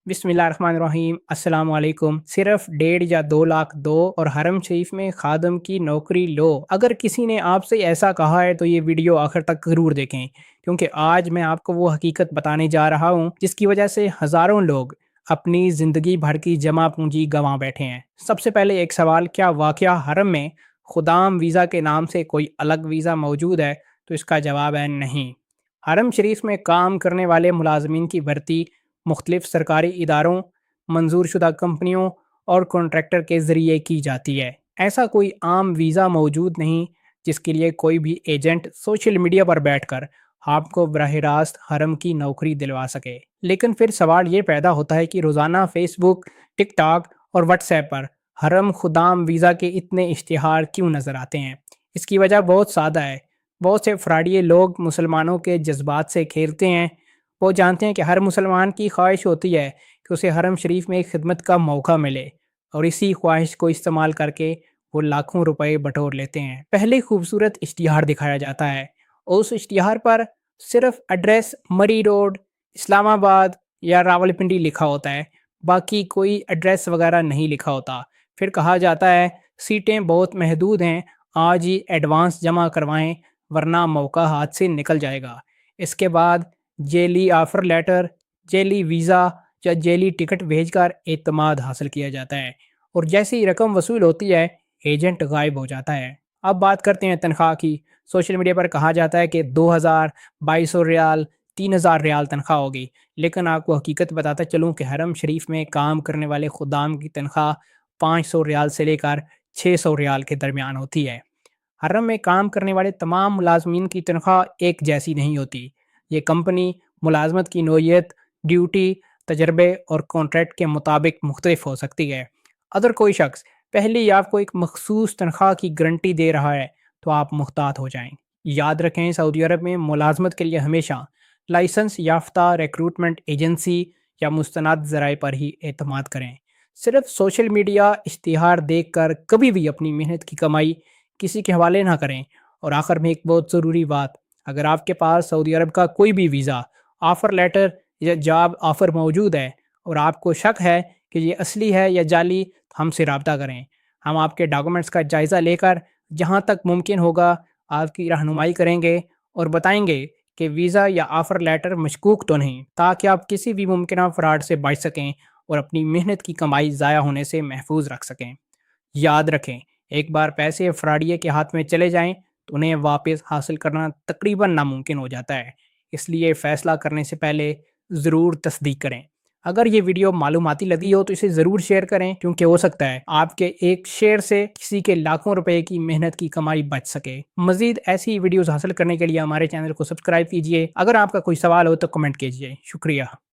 बिस्मिल्लाहिर्रहमानिर्रहीम अस्सलाम वालेकुम। सिर्फ 1.5 या 2 लाख दो और हरम शरीफ में खादम की नौकरी लो। अगर किसी ने आपसे ऐसा कहा है तो ये वीडियो आखिर तक ज़रूर देखें, क्योंकि आज मैं आपको वो हकीकत बताने जा रहा हूँ जिसकी वजह से हज़ारों लोग अपनी ज़िंदगी भर की जमा पूंजी गंवा बैठे हैं। सबसे पहले एक सवाल, क्या वाकया हरम में खुदाम वीज़ा के नाम से कोई अलग वीज़ा मौजूद है? तो इसका जवाब है नहीं। हरम शरीफ में काम करने वाले मुलाजमीन की भर्ती मुख्तलिफ सरकारी इदारों, मंजूर शुदा कंपनियों और कॉन्ट्रैक्टर के ज़रिए की जाती है। ऐसा कोई आम वीज़ा मौजूद नहीं जिसके लिए कोई भी एजेंट सोशल मीडिया पर बैठकर आपको बराह रास्त हरम की नौकरी दिलवा सके। लेकिन फिर सवाल ये पैदा होता है कि रोज़ाना फेसबुक, टिकटॉक और व्हाट्सएप पर हरम खुदाम वीज़ा के इतने इश्तिहार क्यों नज़र आते हैं? इसकी वजह बहुत सादा है। बहुत से फ्राडिये लोग मुसलमानों के जज्बात से खेलते हैं। वो जानते हैं कि हर मुसलमान की ख्वाहिश होती है कि उसे हरम शरीफ में खिदमत का मौका मिले, और इसी ख्वाहिश को इस्तेमाल करके वो लाखों रुपए बटोर लेते हैं। पहले खूबसूरत इश्तिहार दिखाया जाता है और उस इश्तिहार पर सिर्फ एड्रेस मरी रोड, इस्लामाबाद या रावलपिंडी लिखा होता है, बाकी कोई एड्रेस वगैरह नहीं लिखा होता। फिर कहा जाता है सीटें बहुत महदूद हैं, आज ही एडवांस जमा करवाएं वरना मौका हाथ से निकल जाएगा। इसके बाद जेली ऑफ़र लेटर, जेली वीज़ा या जेली टिकट भेजकर एतमाद हासिल किया जाता है, और जैसे ही रकम वसूल होती है एजेंट गायब हो जाता है। अब बात करते हैं तनख्वाह की। सोशल मीडिया पर कहा जाता है कि 2000, 2200 रियाल, 3000 रियाल तनख्वाह होगी, लेकिन आपको हकीकत बताता चलूँ कि हरम शरीफ में काम करने वाले खुदाम की तनख्वाह 500 रियाल से लेकर 600 रियाल के दरमियान होती है। हरम में काम करने वाले तमाम मुलाजमीन की तनख्वाह एक जैसी नहीं होती। ये कंपनी, मुलाजमत की नौइयत, ड्यूटी, तजर्बे और कॉन्ट्रैक्ट के मुताबिक मुख्तलिफ हो सकती है। अगर कोई शख्स पहले ही आपको एक मखसूस तनख्वाह की गारंटी दे रहा है तो आप मुहतात हो जाएं। याद रखें, सऊदी अरब में मुलाजमत के लिए हमेशा लाइसेंस याफ्ता रिक्रूटमेंट एजेंसी या मुस्तनद ज़राए पर ही एतमाद करें। सिर्फ सोशल मीडिया इश्तिहार देख कर कभी भी अपनी मेहनत की कमाई किसी के हवाले ना करें। और आखिर में एक बहुत ज़रूरी बात, अगर आपके पास सऊदी अरब का कोई भी वीज़ा, ऑफ़र लेटर या जॉब ऑफ़र मौजूद है और आपको शक है कि ये असली है या जाली, तो हमसे रब्ता करें। हम आपके डॉक्यूमेंट्स का जायज़ा लेकर जहाँ तक मुमकिन होगा आपकी रहनुमाई करेंगे और बताएंगे कि वीज़ा या ऑफ़र लेटर मशकूक तो नहीं, ताकि आप किसी भी मुमकिन फ़्रॉड से बच सकें और अपनी मेहनत की कमाई ज़ाया होने से महफूज रख सकें। याद रखें, एक बार पैसे फ्रॉडिये के हाथ में चले जाएं तो उन्हें वापस हासिल करना तकरीबन नामुमकिन हो जाता है। इसलिए फ़ैसला करने से पहले ज़रूर तस्दीक करें। अगर ये वीडियो मालूमाती लगी हो तो इसे ज़रूर शेयर करें, क्योंकि हो सकता है आपके एक शेयर से किसी के लाखों रुपए की मेहनत की कमाई बच सके। मज़ीद ऐसी वीडियोज़ हासिल करने के लिए हमारे चैनल को सब्सक्राइब कीजिए। अगर आपका कोई सवाल हो तो कमेंट कीजिए। शुक्रिया।